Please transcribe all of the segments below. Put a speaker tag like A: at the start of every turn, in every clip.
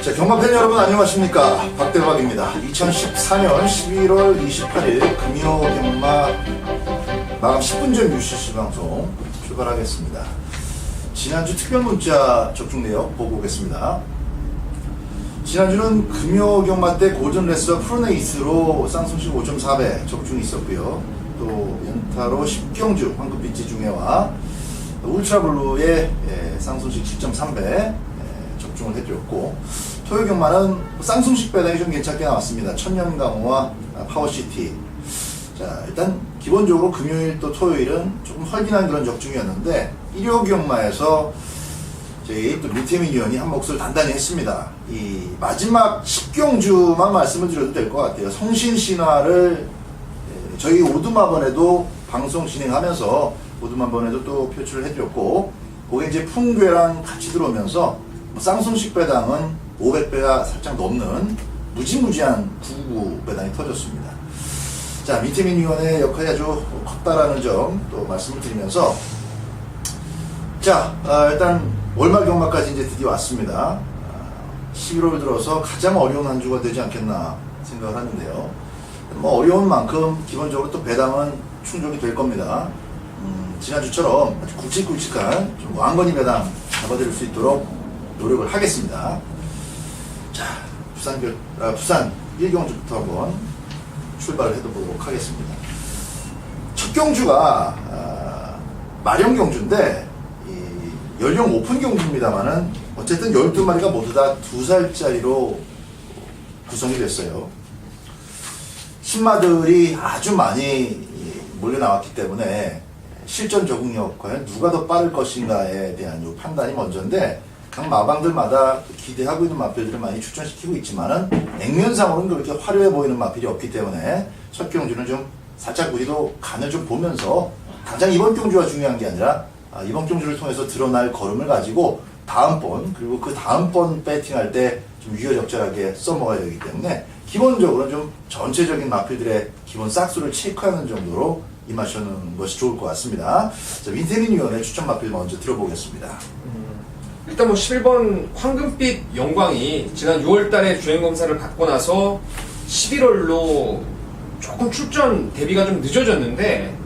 A: 자, 경마팬 여러분 안녕하십니까. 박대박입니다. 2014년 11월 28일 금요 경마 마감 10분 전 UCC 방송 출발하겠습니다. 지난주 특별 문자 접종 내역 보고 오겠습니다. 지난주는 금요 경마 때 고전 레스와 프로네이스로 쌍순식 5.4배 적중이 있었고요. 또 연타로 10경주 황금빛지 중에와 울트라블루의 쌍순식 10.3배 적중을 해드렸고, 토요 경마는 쌍순식 배당이 좀 괜찮게 나왔습니다. 천년강호와 파워시티. 자, 일단 기본적으로 금요일 또 토요일은 조금 헐긴한 그런 적중이었는데, 일요 경마에서 저희 또 류태민 위원이 한 몫을 단단히 했습니다. 이 마지막 10경주만 말씀을 드려도 될 것 같아요. 성신신화를 저희 오두마번에도 방송 진행하면서 오두마번에도 또 표출을 해드렸고, 그게 이제 풍괴랑 같이 들어오면서 쌍순식 배당은 500배가 살짝 넘는 무지무지한 999 배당이 터졌습니다. 자, 민태민 위원의 역할이 아주 컸다라는 점 또 말씀을 드리면서, 자, 일단 월말 경마까지 이제 드디어 왔습니다. 11월 들어서 가장 어려운 한 주가 되지 않겠나 생각을 하는데요. 뭐 어려운 만큼 기본적으로 또 배당은 충족이 될 겁니다. 지난주처럼 아주 굵직굵직한 좀 왕건이 배당 잡아드릴 수 있도록 노력을 하겠습니다. 자, 부산 1경주부터 한번 출발을 해보도록 하겠습니다. 첫 경주가 마령경주인데 연령 오픈 경주입니다만은 어쨌든 12마리가 모두 다 2살짜리로 구성이 됐어요. 신마들이 아주 많이 몰려 나왔기 때문에 실전 적응력, 과연 누가 더 빠를 것인가에 대한 요 판단이 먼저인데, 각 마방들마다 기대하고 있는 마필들을 많이 추천시키고 있지만은 액면상으로는 그렇게 화려해 보이는 마필이 없기 때문에 첫 경주는 좀 살짝 우리도 간을 좀 보면서, 당장 이번 경주가 중요한 게 아니라 이번 경주를 통해서 드러날 걸음을 가지고 다음번, 그리고 그 다음번 배팅할 때 좀 유효적절하게 써먹어야 되기 때문에 기본적으로 좀 전체적인 마필들의 기본 싹수를 체크하는 정도로 임하시는 것이 좋을 것 같습니다. 자, 민태민 위원의 추천 마필 먼저 들어보겠습니다.
B: 일단 뭐 11번 황금빛 영광이 지난 6월달에 주행검사를 받고 나서 11월로 조금 출전 대비가 좀 늦어졌는데,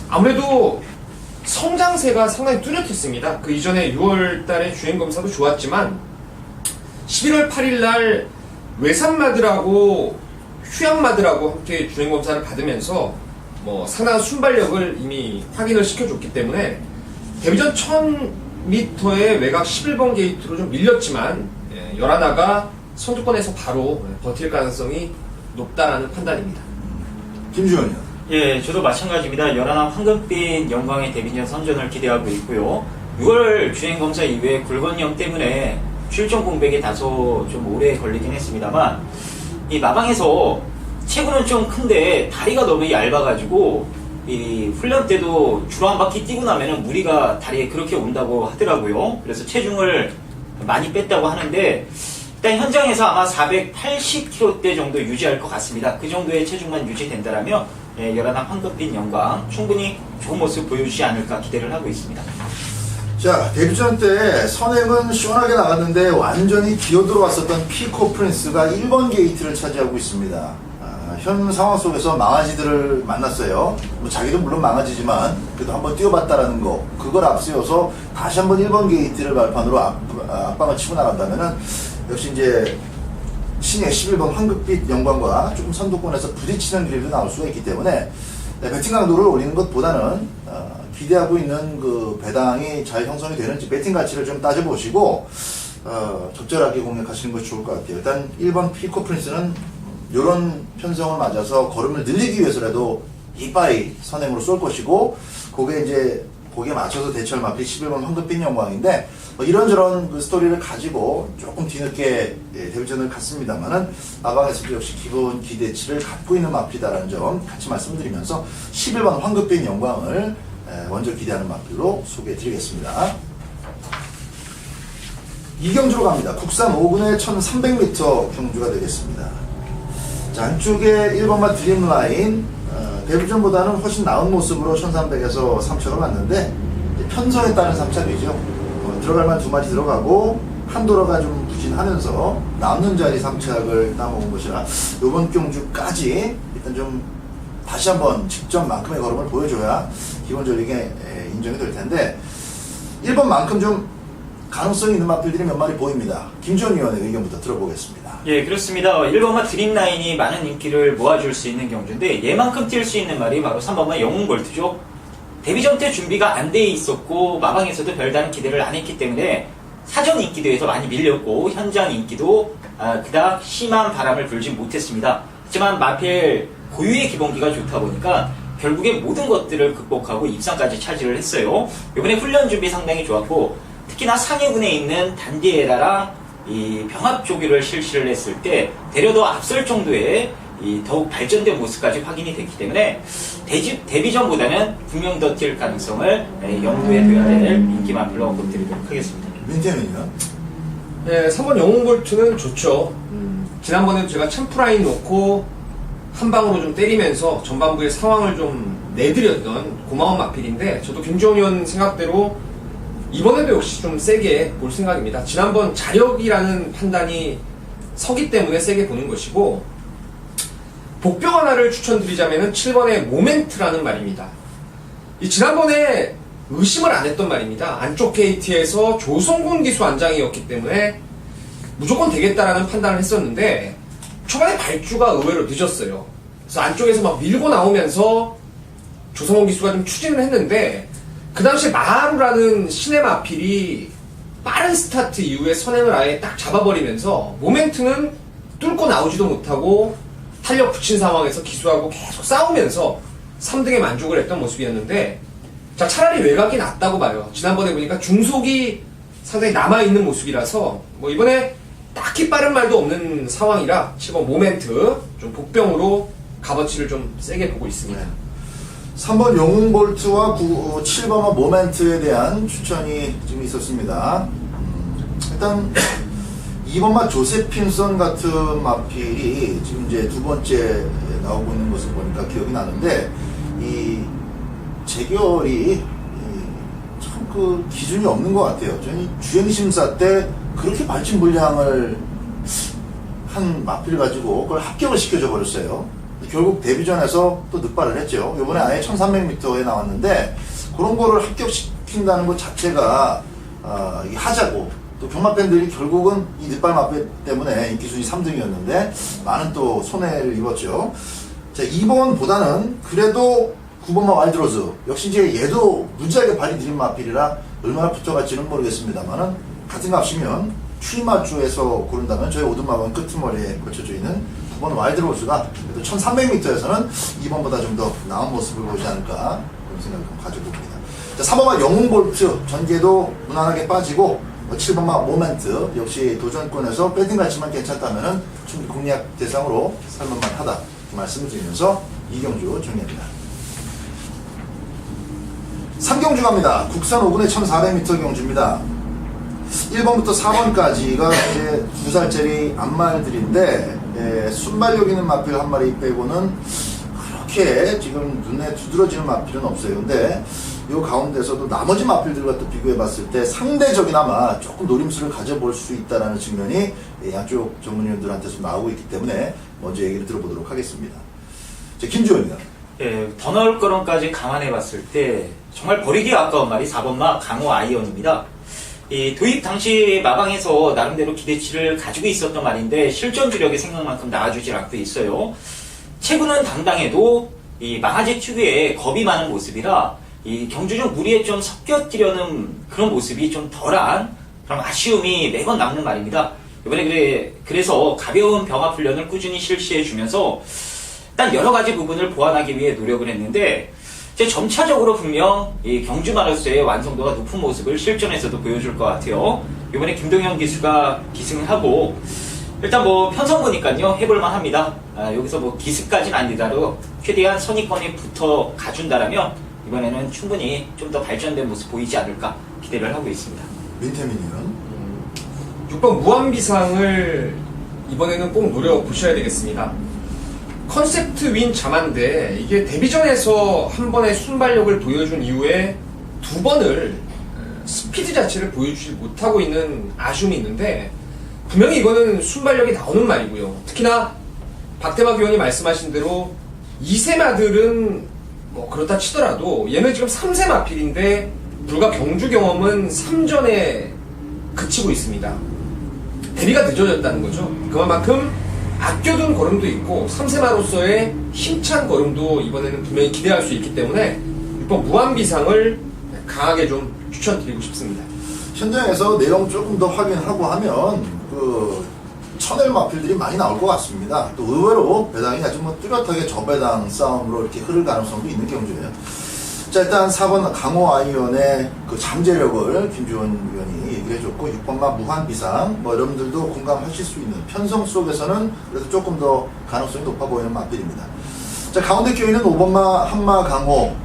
B: 아무래도 성장세가 상당히 뚜렷했습니다. 그 이전에 6월달에 주행검사도 좋았지만 11월 8일날 외산마들하고 휴양마들하고 함께 주행검사를 받으면서 뭐 상당한 순발력을 이미 확인을 시켜줬기 때문에 데뷔전 1000m의 외곽 11번 게이트로 좀 밀렸지만 11아가 선두권에서 바로 버틸 가능성이 높다라는 판단입니다.
A: 김주현이요.
C: 예, 저도 마찬가지입니다. 11아 황금빛 영광의 데뷔전 선전을 기대하고 있고요. 6월 주행검사 이후에 굴건염 때문에 출전 공백이 다소 좀 오래 걸리긴 했습니다만, 이 마방에서 체구는 좀 큰데 다리가 너무 얇아가지고 이 훈련 때도 주로 한 바퀴 뛰고 나면은 무리가 다리에 그렇게 온다고 하더라고요. 그래서 체중을 많이 뺐다고 하는데, 일단 현장에서 아마 480kg대 정도 유지할 것 같습니다. 그 정도의 체중만 유지된다라면 11아 황금빛 영광 충분히 좋은 모습 보여주지 않을까 기대를 하고 있습니다.
A: 자, 데뷔전 때 선행은 시원하게 나갔는데 완전히 기어들어왔었던 피코 프린스가 1번 게이트를 차지하고 있습니다. 현 상황 속에서 망아지들을 만났어요. 뭐 자기도 물론 망아지지만 그래도 한번 뛰어봤다라는 거, 그걸 앞세워서 다시 한번 1번 게이트를 발판으로 앞방을 치고 나간다면은 역시 이제 신의 11번 황금빛 영광과 조금 선두권에서 부딪히는 그림도 나올 수가 있기 때문에 배팅 강도를 올리는 것보다는 기대하고 있는 그 배당이 잘 형성이 되는지 배팅 가치를 좀 따져보시고 적절하게 공략하시는 것이 좋을 것 같아요. 일단 1번 피코 프린스는 이런 편성을 맞아서 걸음을 늘리기 위해서라도 이빠이 선행으로 쏠 것이고, 거기에 맞춰서 대처할 마필이 11번 황금빛 영광인데, 이런저런 그 스토리를 가지고 조금 뒤늦게 데뷔전을 갔습니다만은 마방에서도 역시 기본 기대치를 갖고 있는 마필이다라는 점 같이 말씀드리면서 11번 황금빛 영광을 먼저 기대하는 마필로 소개해드리겠습니다. 이경주로 갑니다. 국산 5군의 1300m 경주가 되겠습니다. 자, 안쪽에 1번마 드림라인, 데뷔전보다는 훨씬 나은 모습으로 1300에서 3000을 왔는데 편성에 따른 3차이죠. 들어갈 만 2마리 들어가고 한도로가 좀 부진하면서 남는 자리 3착을 따먹은 것이라 이번 경주까지 일단 좀 다시 한번 직전만큼의 걸음을 보여줘야 기본적인 인정이 될 텐데 1번만큼 좀 가능성이 있는 마필들이 몇 마리 보입니다. 김지원 위원의 의견부터 들어보겠습니다.
C: 예, 그렇습니다. 1번마 드림라인이 많은 인기를 모아줄 수 있는 경주인데 얘만큼 뛸 수 있는 말이 바로 3번마 영웅볼트죠. 데뷔전 때 준비가 안 돼 있었고 마방에서도 별다른 기대를 안 했기 때문에 사전 인기도에서 많이 밀렸고 현장 인기도 그닥 심한 바람을 불지 못했습니다. 하지만 마필 고유의 기본기가 좋다 보니까 결국에 모든 것들을 극복하고 입상까지 차지를 했어요. 이번에 훈련 준비 상당히 좋았고 특히나 상해군에 있는 단디에라랑 이 병합 조기를 실시를 했을 때 데려도 앞설 정도의 이 더욱 발전된 모습까지 확인이 됐기 때문에 데뷔전보다는 분명 더 뛸 가능성을 염두에 둬야 될 인기 마필로 언급드리도록 하겠습니다.
A: 민태민이요?
B: 네, 3번 영웅볼트는 좋죠. 지난번에도 제가 챔프라인 놓고 한 방으로 좀 때리면서 전반부의 상황을 좀 내드렸던 고마운 마필인데 저도 김지원 의원 생각대로 이번에도 역시 좀 세게 볼 생각입니다. 지난번 자력이라는 판단이 서기 때문에 세게 보는 것이고 복병 하나를 추천드리자면 7번의 모멘트라는 말입니다. 이 지난번에 의심을 안 했던 말입니다. 안쪽 게이트에서 조성군 기수 안장이었기 때문에 무조건 되겠다라는 판단을 했었는데 초반에 발주가 의외로 늦었어요. 그래서 안쪽에서 막 밀고 나오면서 조성군 기수가 좀 추진을 했는데 그 당시에 마하루라는 신의 마필이 빠른 스타트 이후에 선행을 아예 딱 잡아버리면서 모멘트는 뚫고 나오지도 못하고 탄력 붙인 상황에서 기수하고 계속 싸우면서 3등에 만족을 했던 모습이었는데 자 차라리 외곽이 낫다고 봐요. 지난번에 보니까 중속이 상당히 남아있는 모습이라서 뭐 이번에 딱히 빠른 말도 없는 상황이라 7번 모멘트 좀 복병으로 값어치를 좀 세게 보고 있습니다.
A: 3번 영웅볼트와 7번과 모멘트에 대한 추천이 좀 있었습니다. 일단 2번마 조세핀선 같은 마필이 지금 이제 두 번째 나오고 있는 모습 보니까 기억이 나는데 이 재결이 참 그 기준이 없는 것 같아요. 저는 주행심사 때 그렇게 발진 물량을 한 마필을 가지고 그걸 합격을 시켜줘 버렸어요. 결국 데뷔전에서 또 늑발을 했죠. 이번에 아예 1300m에 나왔는데 그런 거를 합격시킨다는 것 자체가 하자고 또 경마 팬들이 결국은 이 늑발 마필 때문에 인기순위 3등이었는데 많은 또 손해를 입었죠. 자, 2번보다는 그래도 9번마 와일드로즈 역시 이제 얘도 무지하게 발이 느린 마필이라 얼마나 붙어갈지는 모르겠습니다만은 같은 값이면 추이마주에서 고른다면 저희 오두마방 끄트머리에 걸쳐져 있는 9번 와일드로즈가 그래도 1300m에서는 2번보다 좀 더 나은 모습을 보이지 않을까 그런 생각을 가져봅니다. 자, 3번마 영웅볼트 전개도 무난하게 빠지고 7번마 모멘트 역시 도전권에서 배팅 가치만 괜찮다면 충분히 공략 대상으로 살만만 하다 말씀을 드리면서 이경주 정리합니다. 3경주 갑니다. 국산 5군의 1400m 경주입니다. 1번부터 4번까지가 이제 2살짜리 암말들인데 순발력 있는 마필 한 마리 빼고는 그렇게 지금 눈에 두드러지는 마필은 없어요. 근데 이 가운데서도 나머지 마필들과 또 비교해 봤을 때 상대적이나마 조금 노림수를 가져볼 수 있다는 측면이 양쪽 전문위원들한테서 나오고 있기 때문에 먼저 얘기를 들어보도록 하겠습니다. 자, 김주원이요.
C: 예, 더 넣을 거론까지 감안해 봤을 때 정말 버리기 아까운 말이 4번마 강호 아이언입니다. 이 도입 당시 마방에서 나름대로 기대치를 가지고 있었던 말인데 실전 주력이 생각만큼 나와주질 않고 있어요. 체구는 당당해도 이 망아지 특유의 겁이 많은 모습이라 이 경주 중 무리에 좀 섞여뛰려는 그런 모습이 좀 덜한 그런 아쉬움이 매번 남는 말입니다. 이번에 그래서 가벼운 병합 훈련을 꾸준히 실시해주면서 일단 여러 가지 부분을 보완하기 위해 노력을 했는데 이제 점차적으로 분명 이 경주마로서의 완성도가 높은 모습을 실전에서도 보여줄 것 같아요. 이번에 김동현 기수가 기승을 하고 일단 뭐 편성 보니까요 해볼만 합니다. 여기서 뭐 기습까지는 아니더라도 최대한 선입권에 붙어 가준다라면 이번에는 충분히 좀 더 발전된 모습 보이지 않을까 기대를 하고 있습니다.
A: 민태민이는
B: 6번 무한비상을 이번에는 꼭 노려보셔야 되겠습니다. 컨셉트 윈 자만데 이게 데뷔전에서 한 번의 순발력을 보여준 이후에 두 번을 스피드 자체를 보여주지 못하고 있는 아쉬움이 있는데 분명히 이거는 순발력이 나오는 말이고요. 특히나 박대박 의원이 말씀하신 대로 2세 마들은 뭐 그렇다 치더라도 얘는 지금 3세 마필인데 불과 경주 경험은 3전에 그치고 있습니다. 대비가 늦어졌다는 거죠. 그만큼 아껴둔 걸음도 있고 3세마로서의 힘찬 걸음도 이번에는 분명히 기대할 수 있기 때문에 6번 무한비상을 강하게 좀 추천드리고 싶습니다.
A: 현장에서 내용 조금 더 확인하고 하면 그 천엘 마필들이 많이 나올 것 같습니다. 또 의외로 배당이 아주 뭐 뚜렷하게 저배당 싸움으로 이렇게 흐를 가능성도 있는 경주예요. 자, 일단 4번 강호 아이언의 그 잠재력을 김주원 위원이 얘기를 해줬고 6번마 무한비상 뭐 여러분들도 공감하실 수 있는 편성 속에서는 그래도 조금 더 가능성이 높아 보이는 마필입니다. 자, 가운데 끼어있는 5번마 한마강호.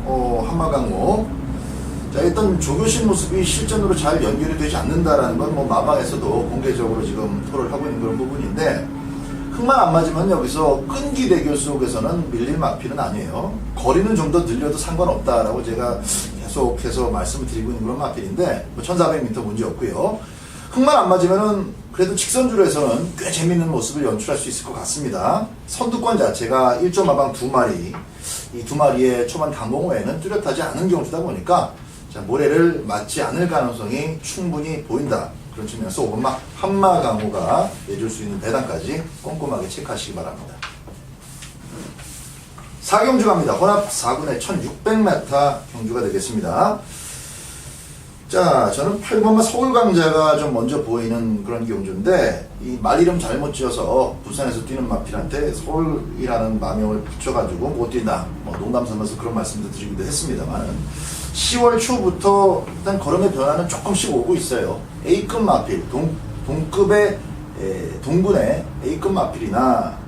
A: 자, 일단 조교신 모습이 실전으로 잘 연결이 되지 않는다라는 건 뭐 마방에서도 공개적으로 지금 토론을 하고 있는 그런 부분인데 흙만 안 맞으면 여기서 끈기 대결 속에서는 밀릴 마필은 아니에요. 거리는 좀 더 늘려도 상관없다라고 제가 계속해서 말씀을 드리고 있는 그런 마필인데 뭐 1400m 문제 없고요. 흙만 안 맞으면은 그래도 직선주로에서는 꽤 재밌는 모습을 연출할 수 있을 것 같습니다. 선두권 자체가 1.5방 2마리, 이 2마리의 초반 강공호에는 뚜렷하지 않은 경주다 보니까 자, 모래를 맞지 않을 가능성이 충분히 보인다. 그런 측면에서 5번마 한마강호가 내줄 수 있는 배당까지 꼼꼼하게 체크하시기 바랍니다. 4경주 갑니다. 혼합 4군의 1600m 경주가 되겠습니다. 자, 저는 8번마 서울강자가 좀 먼저 보이는 그런 경주인데 이 말 이름 잘못 지어서 부산에서 뛰는 마필한테 서울이라는 마명을 붙여가지고 못 뛴다. 뭐 농담 삼아서 그런 말씀도 드리기도 했습니다만 10월 초부터 일단 걸음의 변화는 조금씩 오고 있어요. A급 마필, 동급의 동군의 A급 마필이나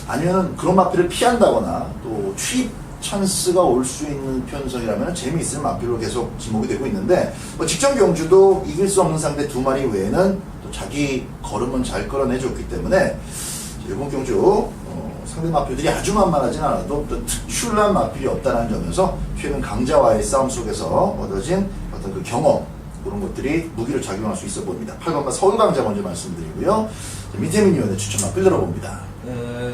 A: 아니면 그런 마필을 피한다거나 또 취입 찬스가 올 수 있는 편성이라면 재미있을 마필로 계속 지목이 되고 있는데 뭐 직전 경주도 이길 수 없는 상대 2마리 외에는 또 자기 걸음은 잘 끌어내줬기 때문에 이번 경주 상대 마필들이 아주 만만하진 않아도 어떤 특출난 마필이 없다는 점에서 최근 강자와의 싸움 속에서 얻어진 어떤 그 경험 그런 것들이 무기로 작용할 수 있어 보입니다. 8번마 서울강자 먼저 말씀드리고요. 민태민 의원의 추천 마필 들어봅니다.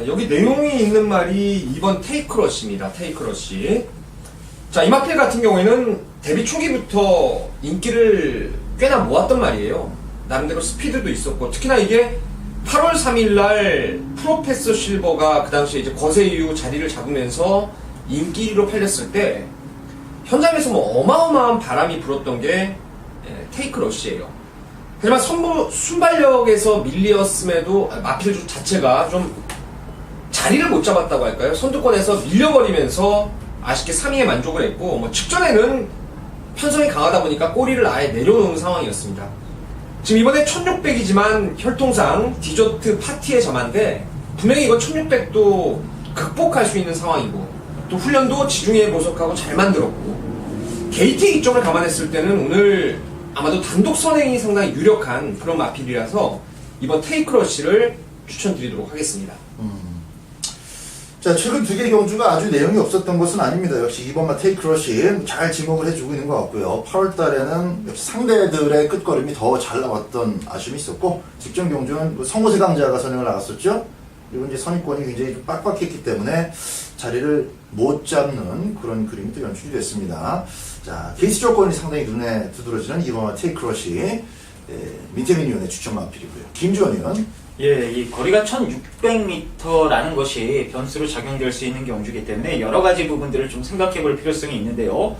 B: 여기 내용이 있는 말이 2번 테이크러쉬입니다. 테이크러쉬. 자, 이 마필 같은 경우에는 데뷔 초기부터 인기를 꽤나 모았던 말이에요. 나름대로 스피드도 있었고 특히나 이게 8월 3일날 프로페서 실버가 그 당시에 이제 거세 이후 자리를 잡으면서 인기로 팔렸을 때 현장에서 뭐 어마어마한 바람이 불었던 게 테이크러쉬예요. 하지만 순발력에서 밀리었음에도 마필 자체가 좀 자리를 못 잡았다고 할까요? 선두권에서 밀려버리면서 아쉽게 3위에 만족을 했고 뭐 직전에는 편성이 강하다 보니까 꼬리를 아예 내려놓은 상황이었습니다. 지금 이번에 1600이지만 혈통상 디저트 파티의 자만데 분명히 이건 1600도 극복할 수 있는 상황이고 또 훈련도 지중해 보석하고 잘 만들었고 게이트 이점을 감안했을 때는 오늘 아마도 단독 선행이 상당히 유력한 그런 마필이라서 이번 테이크러쉬를 추천드리도록 하겠습니다.
A: 자, 최근 두 개의 경주가 아주 내용이 없었던 것은 아닙니다. 역시 2번마 테이크러쉬 잘 지목을 해주고 있는 것 같고요. 8월 달에는 역시 상대들의 끝걸음이 더 잘 나왔던 아쉬움이 있었고 직전 경주는 성호세 강자가 선행을 나갔었죠. 그리고 이제 선입권이 굉장히 빡빡했기 때문에 자리를 못 잡는 그런 그림이 또 연출이 됐습니다. 자, 케이스 조건이 상당히 눈에 두드러지는 2번마 테이크러쉬 민태민 의원의 추천 마필이고요. 김주원 의원.
C: 예, 이 거리가 1600m라는 것이 변수로 작용될 수 있는 경주이기 때문에 여러 가지 부분들을 좀 생각해 볼 필요성이 있는데요.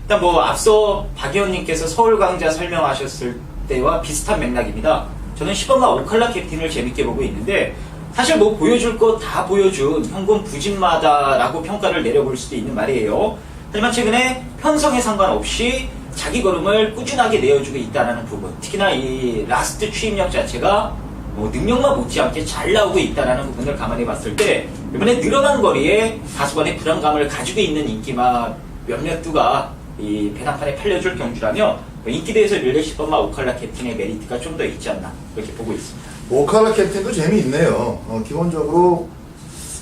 C: 일단 뭐 앞서 박 의원님께서 서울강자 설명하셨을 때와 비슷한 맥락입니다. 저는 10번마 오칼라 캡틴을 재밌게 보고 있는데 사실 뭐 보여줄 거 다 보여준 현금 부진마다라고 평가를 내려볼 수도 있는 말이에요. 하지만 최근에 편성에 상관없이 자기 걸음을 꾸준하게 내어주고 있다는 부분, 특히나 이 라스트 취입력 자체가 뭐 능력만 못지않게 잘 나오고 있다는 부분을 감안해 봤을 때 이번에 늘어난 거리에 다소간의 불안감을 가지고 있는 인기마 몇몇 두가 이 배당판에 팔려줄 경주라면 인기대에서 릴레이 10번마 오칼라 캡틴의 메리트가 좀 더 있지 않나 그렇게 보고 있습니다.
A: 오칼라 캡틴도 재미있네요. 기본적으로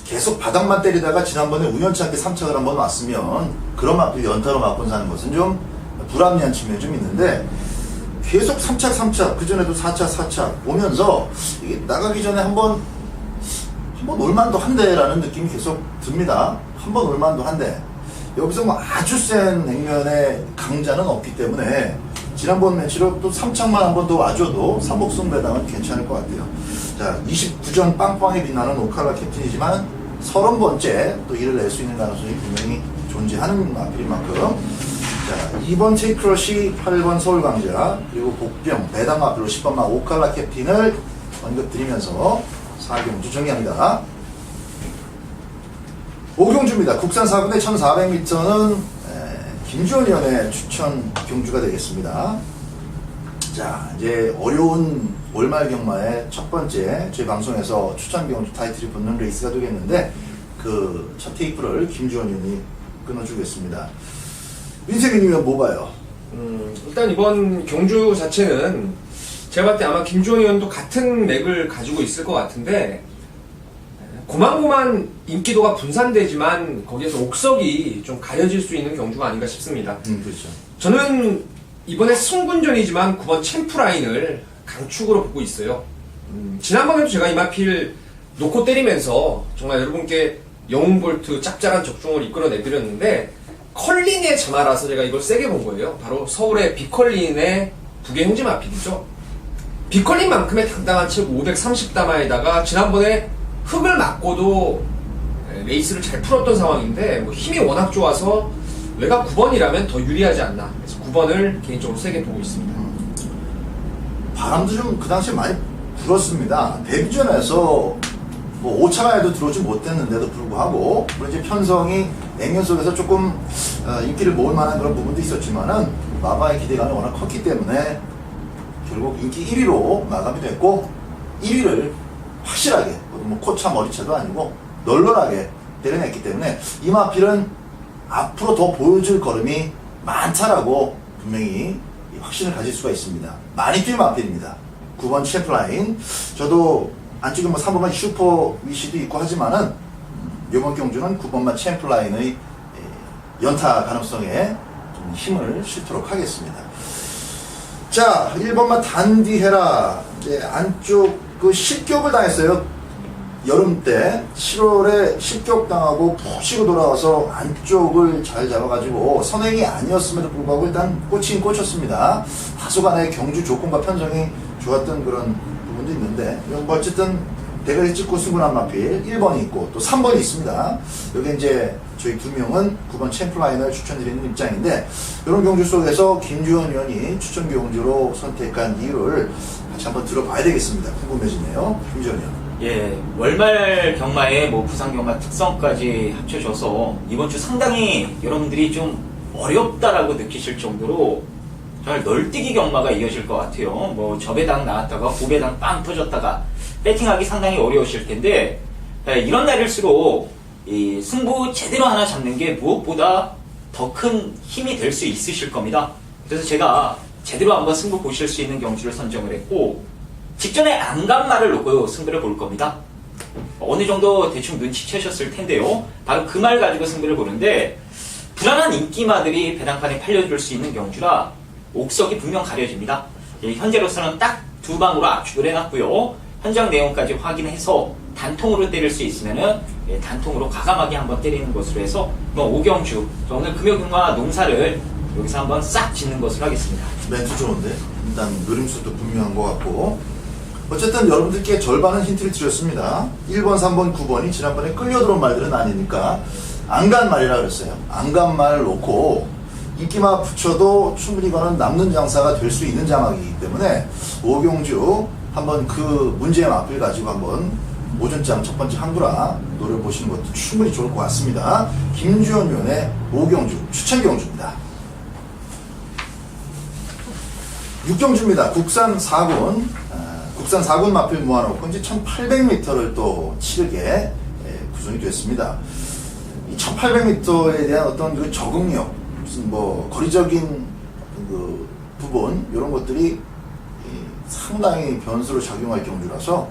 A: 계속 바닥만 때리다가 지난번에 우연치 않게 3착을 한번 왔으면 그런 마필 연타로 맞고 사는 것은 좀 불합리한 측면이 좀 있는데 계속 3착 그전에도 4착 오면서 이게 나가기 전에 한번 올만도 한데라는 느낌이 계속 듭니다. 한번 올만도 한데 여기서 뭐 아주 센 액면의 강자는 없기 때문에 지난번 매치로 또 3착만 한 번 더 와줘도 삼복승 배당은 괜찮을 것 같아요. 자, 29전 빵빵에 빛나는 오칼라 캡틴이지만 30번째 또 이를 낼 수 있는 가능성이 분명히 존재하는 마필인 만큼 자, 2번 테이크러시, 8번 서울강자, 그리고 복병, 배당 마필로 10번 마 오칼라 캡틴을 언급드리면서 4경주 정리합니다. 5경주입니다. 국산 4분의 1400m는 김주원 위원의 추천 경주가 되겠습니다. 자, 이제 어려운 월말 경마의 첫 번째 저희 방송에서 추천 경주 타이틀이 붙는 레이스가 되겠는데 그 첫 테이프를 김주원 위원이 끊어주겠습니다. 민세민이면 뭐 봐요?
B: 일단 이번 경주 자체는 제가 봤을 때 아마 김주원 의원도 같은 맥을 가지고 있을 것 같은데 고만고만 인기도가 분산되지만 거기에서 옥석이 좀 가려질 수 있는 경주가 아닌가 싶습니다.
A: 그렇죠.
B: 저는 이번에 승군전이지만 9번 챔프라인을 강축으로 보고 있어요. 지난번에도 제가 이 마필 놓고 때리면서 정말 여러분께 영웅볼트 짭짤한 적중을 이끌어내드렸는데 컬린의 자마라서 제가 이걸 세게 본 거예요. 바로 서울의 비컬린의 북의 마필이죠. 비컬린만큼의 당당한 체구 530다마에다가 지난번에 흙을 맞고도 레이스를 잘 풀었던 상황인데 뭐 힘이 워낙 좋아서 내가 9번이라면 더 유리하지 않나. 그래서 9번을 개인적으로 세게 보고 있습니다.
A: 바람도 좀 그 당시에 많이 불었습니다. 데뷔전에서 뭐 5차가에도 들어오지 못했는데도 불구하고 물론 이제 편성이 액면 속에서 조금 인기를 모을 만한 그런 부분도 있었지만은 마바의 기대감이 워낙 컸기 때문에 결국 인기 1위로 마감이 됐고 1위를 확실하게 뭐 코차 머리차도 아니고 널널하게 때려냈기 때문에 이 마필은 앞으로 더 보여줄 걸음이 많다라고 분명히 확신을 가질 수가 있습니다. 많이 뛸 마필입니다. 9번 챔프라인. 저도 안쪽에 뭐 3번만 슈퍼 위시도 있고 하지만은 이번 경주는 9번만 챔프라인의 연타 가능성에 좀 힘을 실도록 하겠습니다. 자, 1번만 단디해라. 이제 안쪽 그 실격을 당했어요. 여름 때 7월에 실격당하고 푹 쉬고 돌아와서 안쪽을 잘 잡아가지고 선행이 아니었음에도 불구하고 일단 꽂힌 꽂혔습니다. 다소간의 경주 조건과 편성이 좋았던 그런 부분도 있는데 뭐 어쨌든 대가리 찍고 승분한 마필 1번이 있고 또 3번이 있습니다. 여기 이제 저희 두 명은 9번 챔프라인을 추천드리는 입장인데 이런 경주 속에서 김주원 의원이 추천 경주로 선택한 이유를 같이 한번 들어봐야 되겠습니다. 궁금해지네요. 김주원 의원.
C: 예, 월말 경마의 뭐 부산 경마 특성까지 합쳐져서 이번 주 상당히 여러분들이 좀 어렵다라고 느끼실 정도로 정말 널뛰기 경마가 이어질 것 같아요. 뭐 저배당 나왔다가 고배당 빵 터졌다가 배팅하기 상당히 어려우실 텐데 이런 날일수록 이 승부 제대로 하나 잡는 게 무엇보다 더 큰 힘이 될 수 있으실 겁니다. 그래서 제가 제대로 한번 승부 보실 수 있는 경주를 선정을 했고 직전에 안간말을 놓고 승부를 볼 겁니다. 어느 정도 대충 눈치채셨을 텐데요. 바로 그 말 가지고 승부를 보는데 불안한 인기마들이 배당판에 팔려줄 수 있는 경주라 옥석이 분명 가려집니다. 현재로서는 딱 두 방으로 압축을 해놨고요. 현장 내용까지 확인해서 단통으로 때릴 수 있으면은 단통으로 과감하게 한번 때리는 것으로 해서 뭐 오경주 오늘 금요경마 농사를 여기서 한번 싹 짓는 것으로 하겠습니다.
A: 멘트 좋은데 일단 노림수도 분명한 것 같고 어쨌든 여러분들께 절반은 힌트를 드렸습니다. 1번, 3번, 9번이 지난번에 끌려들어온 말들은 아니니까 안간말이라 그랬어요. 안간말 놓고 인기만 붙여도 충분히 이거는 남는 장사가 될 수 있는 장악이기 때문에 오경주 한번 그 문제의 마필 가지고 한번 오전장 첫 번째 한구라 노려보시는 것도 충분히 좋을 것 같습니다. 김주원 의원의 오경주 추천 경주입니다. 6경주입니다. 국산 4군 국산 4군 마필 모아놓고 이제 1800m를 또 치르게 구성이 됐습니다. 이 1800m에 대한 어떤 그 적응력 무슨 뭐 거리적인 그 부분 이런 것들이 상당히 변수로 작용할 경주라서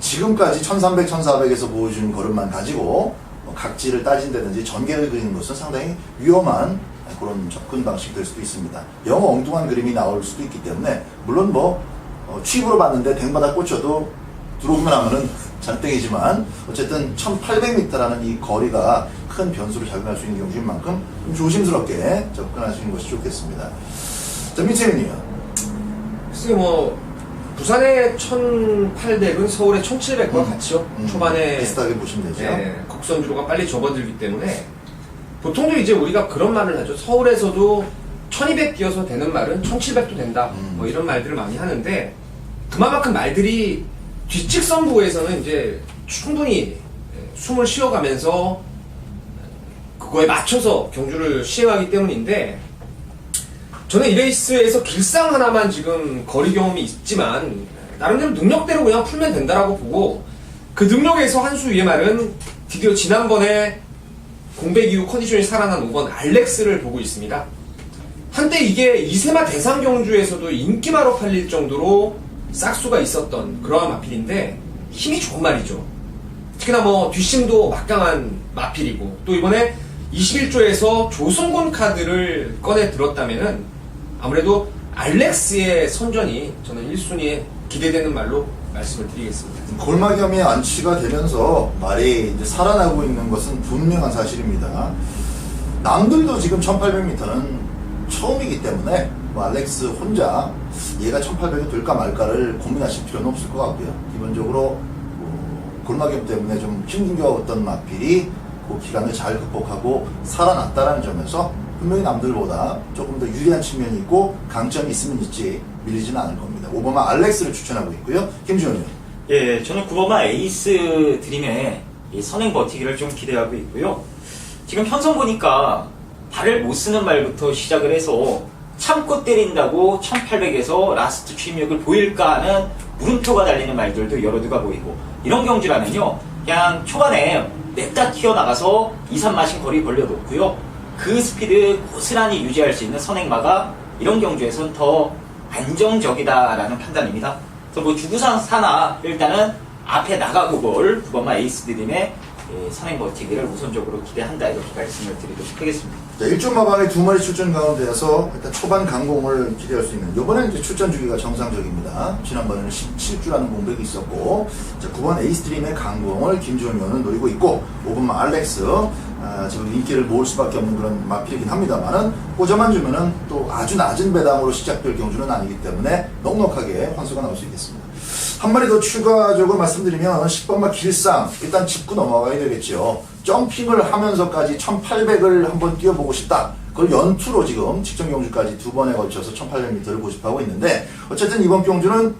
A: 지금까지 1300, 1400에서 보여준 걸음만 가지고 각지를 따진다든지 전개를 그리는 것은 상당히 위험한 그런 접근 방식이 될 수도 있습니다. 영 엉뚱한 그림이 나올 수도 있기 때문에 물론 뭐 취입으로 봤는데 댕바다 꽂혀도 들어오면 하면은 잔땡이지만 어쨌든 1800m라는 이 거리가 큰 변수로 작용할 수 있는 경주인 만큼 좀 조심스럽게 접근하시는 것이 좋겠습니다. 자, 민채민이요.
B: 글쎄 뭐 부산의 1800은 서울의 1700과 같죠. 초반에
A: 비슷하게 보시면 되죠.
B: 네, 곡선주로가 빨리 접어들기 때문에 보통도 이제 우리가 그런 말을 하죠. 서울에서도 1200 뛰어서 되는 말은 1700도 된다. 뭐 이런 말들을 많이 하는데 그만큼 말들이 뒷직선부에서는 이제 충분히 숨을 쉬어가면서 그거에 맞춰서 경주를 시행하기 때문인데 저는 이 레이스에서 길상 하나만 지금 거리 경험이 있지만 나름대로 능력대로 그냥 풀면 된다라고 보고 그 능력에서 한 수 위의 말은 드디어 지난번에 공백 이후 컨디션이 살아난 5번 알렉스를 보고 있습니다. 한때 이게 이세마 대상 경주에서도 인기마로 팔릴 정도로 싹수가 있었던 그러한 마필인데 힘이 좋은 말이죠. 특히나 뭐 뒷심도 막강한 마필이고 또 이번에 21조에서 조승곤 카드를 꺼내 들었다면은 아무래도 알렉스의 선전이 저는 1순위에 기대되는 말로 말씀을 드리겠습니다.
A: 골마겸이 안치가 되면서 말이 이제 살아나고 있는 것은 분명한 사실입니다. 남들도 지금 1800m는 처음이기 때문에 뭐 알렉스 혼자 얘가 1800이 될까 말까를 고민하실 필요는 없을 것 같고요. 기본적으로 골마겸 때문에 좀 힘겨웠던 마필이 그 기간을 잘 극복하고 살아났다는 점에서 분명히 남들보다 조금 더 유리한 측면이 있고 강점이 있으면 있지 밀리지는 않을 겁니다. 5번마 알렉스를 추천하고 있고요. 김지훈이요.
C: 예, 저는 9번마 에이스 드림의 이 선행 버티기를 좀 기대하고 있고요. 지금 편성 보니까 발을 못 쓰는 말부터 시작을 해서 참고 때린다고 1800에서 라스트 취임력을 보일까 하는 물음표가 달리는 말들도 여러 두가 보이고 이런 경주라면요 그냥 초반에 냅다 튀어나가서 2, 3마신 거리 벌려놓고요 그 스피드 고스란히 유지할 수 있는 선행마가 이런 경주에서는 더 안정적이다라는 판단입니다. 그래서 뭐 주구상 사나 일단은 앞에 나가고 볼 9번마 에이스 드림의 선행 버티기를 우선적으로 기대한다 이렇게 말씀을 드리도록 하겠습니다.
A: 자, 1조 마방의 2마리 출전 가운데에서 일단 초반 강공을 기대할 수 있는 이번에는 이제 출전 주기가 정상적입니다. 지난번에는 17주라는 공백이 있었고 자, 9번 에이스트림의 강공을 김지훈 의원은 노리고 있고 5번만 알렉스 지금 인기를 모을 수밖에 없는 그런 마필이긴 합니다만은 호점만 주면은 또 아주 낮은 배당으로 시작될 경주는 아니기 때문에 넉넉하게 환수가 나올 수 있겠습니다. 한 마리 더 추가적으로 말씀드리면 10번마 길상 일단 짚고 넘어가야 되겠죠. 점핑을 하면서까지 1800을 한번 뛰어보고 싶다. 그걸 연투로 지금 직전 경주까지 2번에 걸쳐서 1800m를 고집하고 있는데 어쨌든 이번 경주는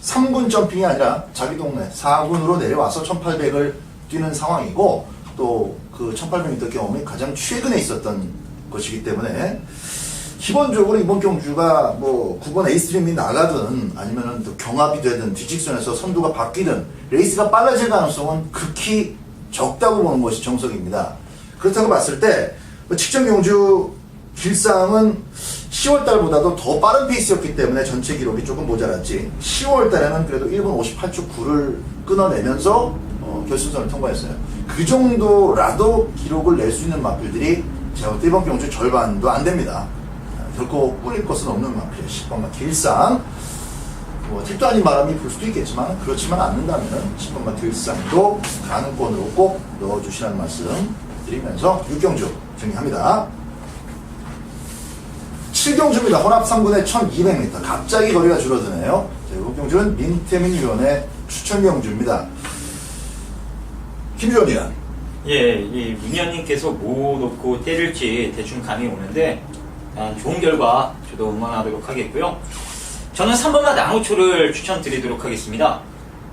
A: 3군 점핑이 아니라 자기 동네 4군으로 내려와서 1800을 뛰는 상황이고 또 그 1800m 경험이 가장 최근에 있었던 것이기 때문에 기본적으로 이번 경주가 뭐 9번 에이스트림이 나가든 아니면은 또 경합이 되든 뒷직선에서 선두가 바뀌든 레이스가 빨라질 가능성은 극히 적다고 보는 것이 정석입니다. 그렇다고 봤을 때 직전 경주 길상은 10월 달보다도 더 빠른 페이스였기 때문에 전체 기록이 조금 모자랐지 10월 달에는 그래도 1분 58초 9를 끊어내면서 결승선을 통과했어요. 그 정도라도 기록을 낼 수 있는 마필들이 제가 볼 때 이번 경주 절반도 안 됩니다. 결코 꿀릴 것은 없는 마필 10번마 길상 뭐 택도 아닌 바람이 불 수도 있겠지만 그렇지만 않는다면 10번마 길상도 가능권으로 꼭 넣어주시라는 말씀 드리면서 6경주 정리합니다. 7경주입니다. 혼합 3군의 1200m 갑자기 거리가 줄어드네요. 자, 이번 경주는 민태민 위원의 추천 경주입니다. 김주원 위원.
C: 예, 이 문현님께서 뭐 놓고 때릴지 대충 감이 오는데 좋은 결과 저도 응원하도록 하겠고요. 저는 3번마 나무초를 추천드리도록 하겠습니다.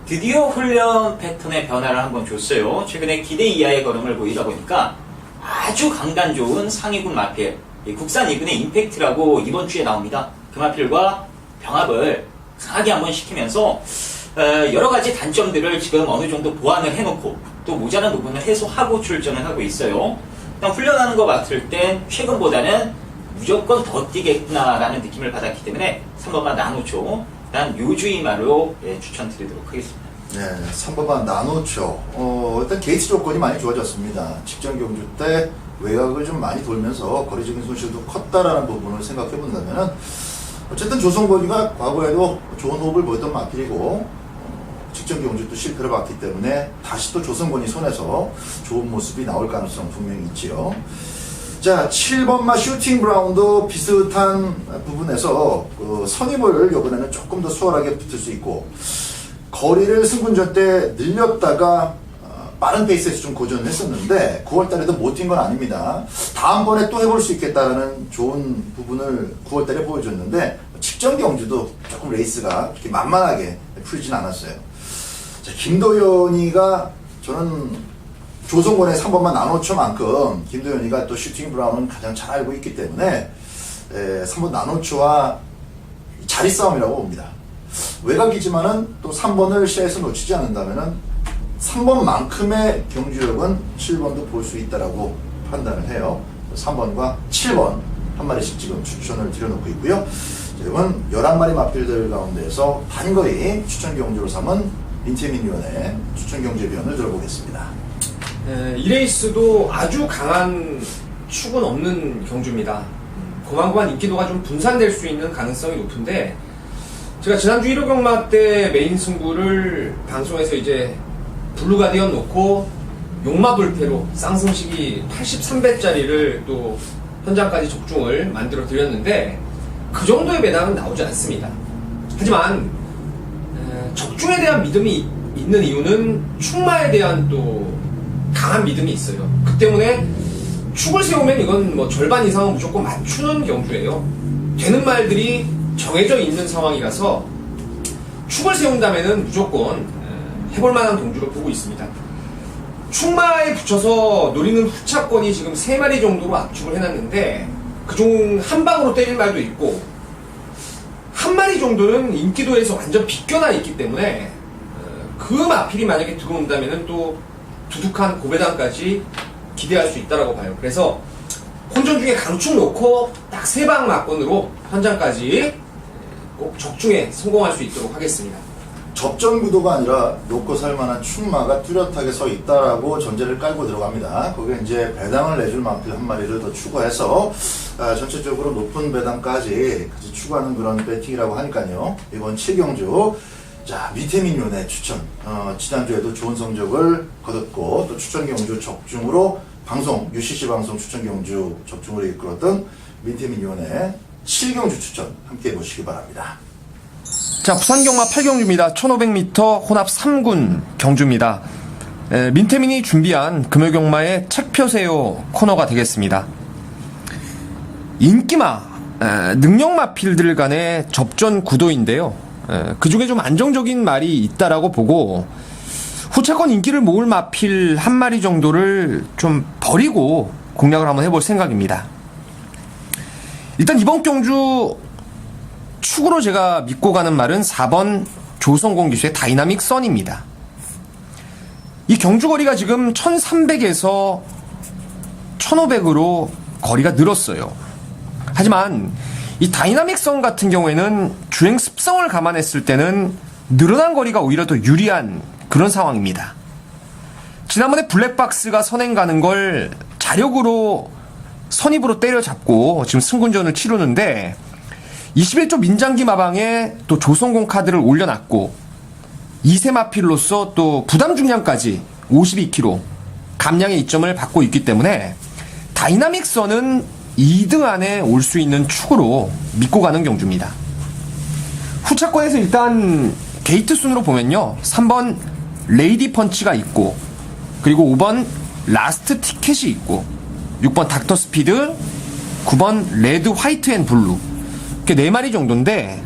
C: 드디어 훈련 패턴의 변화를 한번 줬어요. 최근에 기대 이하의 걸음을 보이다 보니까 아주 강단 좋은 상위군 마필 국산 2군의 임팩트라고 이번 주에 나옵니다. 그 마필과 병합을 강하게 한번 시키면서 여러 가지 단점들을 지금 어느 정도 보완을 해놓고 또 모자란 부분을 해소하고 출전을 하고 있어요. 그냥 훈련하는 거 맡을 땐 최근보다는 무조건 더 뛰겠구나라는 느낌을 받았기 때문에 3번마 나노초 일단 요주이마로 추천드리도록 하겠습니다.
A: 네, 3번마 나노초 일단 게이트 조건이 많이 좋아졌습니다. 직전 경주 때 외곽을 좀 많이 돌면서 거리적인 손실도 컸다라는 부분을 생각해 본다면은 어쨌든 조성권이가 과거에도 좋은 호흡을 보였던 마필이고 직전 경주도 실패를 봤기 때문에 다시 또 조성권이 손에서 좋은 모습이 나올 가능성 분명히 있지요. 자, 7번마 슈팅 브라운도 비슷한 부분에서 선입을 이번에는 조금 더 수월하게 붙을 수 있고 거리를 승군전 때 늘렸다가 빠른 페이스에서 좀 고전을 했었는데 9월달에도 못 뛴 건 아닙니다. 다음번에 또 해볼 수 있겠다라는 좋은 부분을 9월달에 보여줬는데 직전 경주도 조금 레이스가 그렇게 만만하게 풀리진 않았어요. 자, 김도연이가 저는 조성권의 3번만 나노초만큼 김도연이가 또 슈팅 브라운은 가장 잘 알고 있기 때문에 3번 나노초와 자리 싸움이라고 봅니다. 외곽이지만은 또 3번을 시야에서 놓치지 않는다면은 3번만큼의 경주력은 7번도 볼 수 있다라고 판단을 해요. 3번과 7번 한 마리씩 지금 추천을 드려놓고 있고요. 지금은 11마리 마필들 가운데에서 단거리 추천 경주로 삼은 민태민 위원의 추천 경주의 변을 들어보겠습니다.
B: 이 레이스도 아주 강한 축은 없는 경주입니다. 고만고만 인기도가 좀 분산될 수 있는 가능성이 높은데 제가 지난주 1호 경마 때 메인 승부를 방송에서 이제 블루가디언 놓고 용마불패로 쌍승식이 83배짜리를 또 현장까지 적중을 만들어 드렸는데 그 정도의 배당은 나오지 않습니다. 하지만 적중에 대한 믿음이 있는 이유는 축마에 대한 또 강한 믿음이 있어요. 그 때문에 축을 세우면 이건 뭐 절반 이상은 무조건 맞추는 경주예요. 되는 말들이 정해져 있는 상황이라서 축을 세운다면은 무조건 해볼 만한 경주로 보고 있습니다. 축마에 붙여서 노리는 후차권이 지금 3마리 정도로 압축을 해놨는데 그중 한 방으로 때릴 말도 있고 한 마리 정도는 인기도에서 완전 비껴나 있기 때문에 그 마필이 만약에 들어온다면은 또 두둑한 고배당까지 기대할 수 있다라고 봐요. 그래서 혼전 중에 강축 놓고 딱 3방 막건으로 현장까지 꼭 적중에 성공할 수 있도록 하겠습니다.
A: 접전 구도가 아니라 놓고 살만한 축마가 뚜렷하게 서 있다라고 전제를 깔고 들어갑니다. 거기에 이제 배당을 내줄 만큼 한 마리를 더 추가해서 전체적으로 높은 배당까지 같이 추가하는 그런 배팅이라고 하니까요. 이번 7경주 자, 미태민 위원의 추천. 지난주에도 좋은 성적을 거뒀고 또 추천 경주 적중으로 방송 UCC 방송 추천 경주 적중으로 이끌었던 민태민 위원의 7경주 추천 함께 보시기 바랍니다.
B: 자, 부산경마 8경주입니다. 1500m 혼합 3군 경주입니다. 민태민이 준비한 금요경마의 책 펴세요 코너가 되겠습니다. 인기마, 능력마필들 간의 접전 구도인데요. 그 중에 좀 안정적인 말이 있다라고 보고 후차권 인기를 모을 마필 한 마리 정도를 좀 버리고 공략을 한번 해볼 생각입니다. 일단 이번 경주 축으로 제가 믿고 가는 말은 4번 조성공 기수의 다이나믹 선입니다. 이 경주거리가 지금 1300에서 1500으로 거리가 늘었어요. 하지만 이 다이나믹 선 같은 경우에는 주행 습성을 감안했을 때는 늘어난 거리가 오히려 더 유리한 그런 상황입니다. 지난번에 블랙박스가 선행 가는 걸 자력으로 선입으로 때려잡고 지금 승군전을 치르는데 21조 민장기 마방에 또 조성공 카드를 올려놨고 2세 마필로서 또 부담 중량까지 52kg 감량의 이점을 받고 있기 때문에 다이나믹 선은 2등 안에 올 수 있는 축으로 믿고 가는 경주입니다. 후차권에서 일단 게이트 순으로 보면요. 3번 레이디 펀치가 있고 그리고 5번 라스트 티켓이 있고 6번 닥터 스피드 9번 레드 화이트 앤 블루 이렇게 4마리 정도인데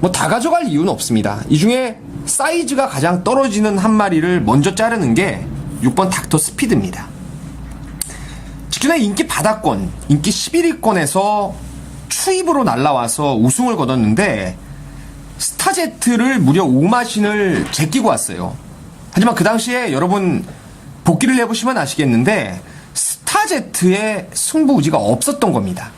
B: 뭐 다 가져갈 이유는 없습니다. 이 중에 사이즈가 가장 떨어지는 한 마리를 먼저 자르는 게 6번 닥터 스피드입니다. 직전에 인기 바닥권, 인기 11위권에서 추입으로 날라와서 우승을 거뒀는데 스타제트를 무려 5마신을 제끼고 왔어요. 하지만 그 당시에 여러분 복귀를 해보시면 아시겠는데 스타제트의 승부 의지가 없었던 겁니다.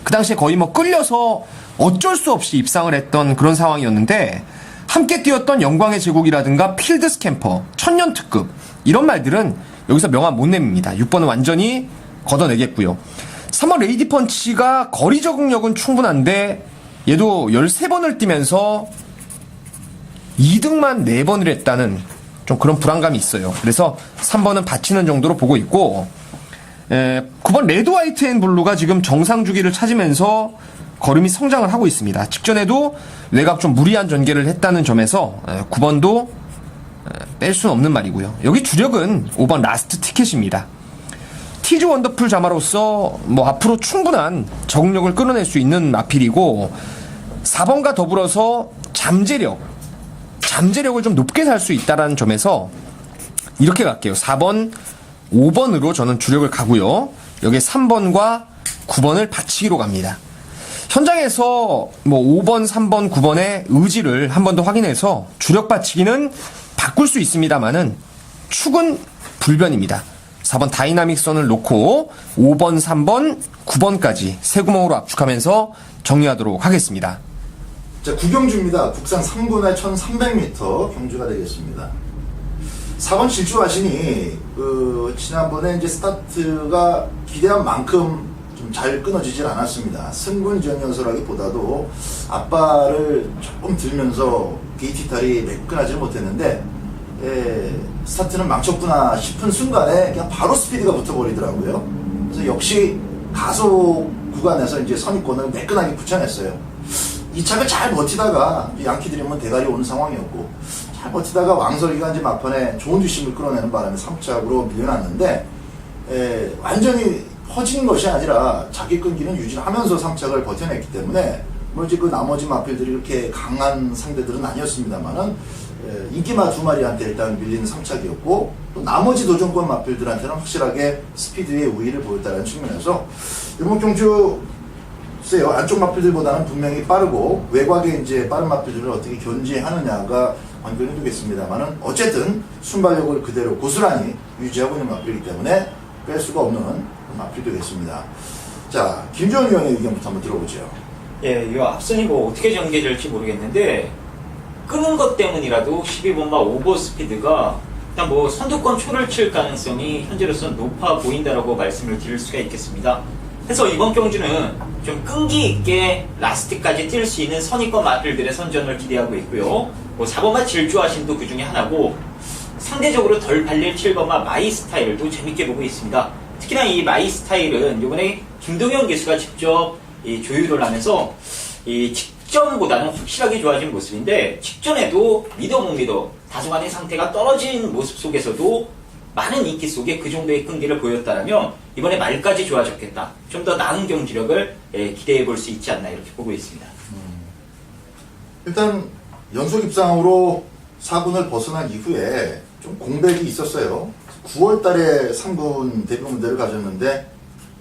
B: 그 당시에 거의 뭐 끌려서 어쩔 수 없이 입상을 했던 그런 상황이었는데 함께 뛰었던 영광의 제국이라든가 필드 스캠퍼, 천년 특급 이런 말들은 여기서 명함 못 냅니다. 6번은 완전히 걷어내겠고요. 3번 레이디 펀치가 거리 적응력은 충분한데 얘도 13번을 뛰면서 2등만 4번을 했다는 좀 그런 불안감이 있어요. 그래서 3번은 받치는 정도로 보고 있고 9번 레드 화이트 앤 블루가 지금 정상 주기를 찾으면서 걸음이 성장을 하고 있습니다. 직전에도 외곽 좀 무리한 전개를 했다는 점에서 9번도 뺄 수는 없는 말이고요. 여기 주력은 5번 라스트 티켓입니다. 티즈 원더풀 자마로서 뭐 앞으로 충분한 적응력을 끌어낼 수 있는 마필이고 4번과 더불어서 잠재력을 좀 높게 살 수 있다는 점에서 이렇게 갈게요. 4번, 5번으로 저는 주력을 가고요. 여기에 3번과 9번을 받치기로 갑니다. 현장에서 뭐 5번, 3번, 9번의 의지를 한 번 더 확인해서 주력 받치기는 바꿀 수 있습니다만은 축은 불변입니다. 4번 다이나믹 선을 놓고 5번, 3번, 9번까지 세 구멍으로 압축하면서 정리하도록 하겠습니다.
A: 자, 구경주입니다. 국산 3분의 1300m 경주가 되겠습니다. 4번 질주하시니 지난번에 이제 스타트가 기대한 만큼 좀 잘 끊어지질 않았습니다. 승분전연서라기보다도 앞발을 조금 들면서 게이트 탈이 매끈하지는 못했는데 스타트는 망쳤구나 싶은 순간에 그냥 바로 스피드가 붙어버리더라고요. 그래서 역시 가속 구간에서 이제 선입권을 매끈하게 붙여냈어요. 이 차가 잘 버티다가 양키 드리면 대가리 오는 상황이었고 잘 버티다가 왕설이가 이제 막판에 좋은 뒷심을 끌어내는 바람에 3착으로 밀려났는데 완전히 퍼진 것이 아니라 자기 끈기는 유지하면서 3착을 버텨냈기 때문에 뭐 이제 그 나머지 마필들이 이렇게 강한 상대들은 아니었습니다만은 인기마 2마리한테 일단 밀리는 3착이었고 또 나머지 도전권 마필들한테는 확실하게 스피드의 우위를 보였다는 측면에서 이번 경주 글쎄요, 안쪽 마필들보다는 분명히 빠르고 외곽에 이제 빠른 마필들을 어떻게 견제하느냐가 관건이 되겠습니다만은 어쨌든 순발력을 그대로 고스란히 유지하고 있는 마필이기 때문에 뺄 수가 없는 마필이 되겠습니다. 자, 김주원 위원의 의견부터 한번 들어보죠.
C: 예, 이 앞선이 뭐 어떻게 전개될지 모르겠는데 끄는 것 때문이라도 12번마 오버 스피드가 일단 뭐 선두권 초를 칠 가능성이 현재로서는 높아 보인다라고 말씀을 드릴 수가 있겠습니다. 그래서 이번 경주는 좀 끈기 있게 라스트까지 뛸 수 있는 선입권 마필들의 선전을 기대하고 있고요. 뭐 4번마 질주하신도 그 중에 하나고 상대적으로 덜 발릴 7번마 마이 스타일도 재밌게 보고 있습니다. 특히나 이 마이 스타일은 이번에 김동현 기수가 직접 조율을 하면서 이 직전보다는 확실하게 좋아진 모습인데 직전에도 미더 못 미더 다소간의 상태가 떨어진 모습 속에서도 많은 인기 속에 그 정도의 끈기를 보였다면 이번에 말까지 좋아졌겠다. 좀 더 나은 경지력을 기대해 볼 수 있지 않나 이렇게 보고 있습니다.
A: 일단 연속 입상으로 4분을 벗어난 이후에 좀 공백이 있었어요. 9월 달에 3분 데뷔 무대를 가졌는데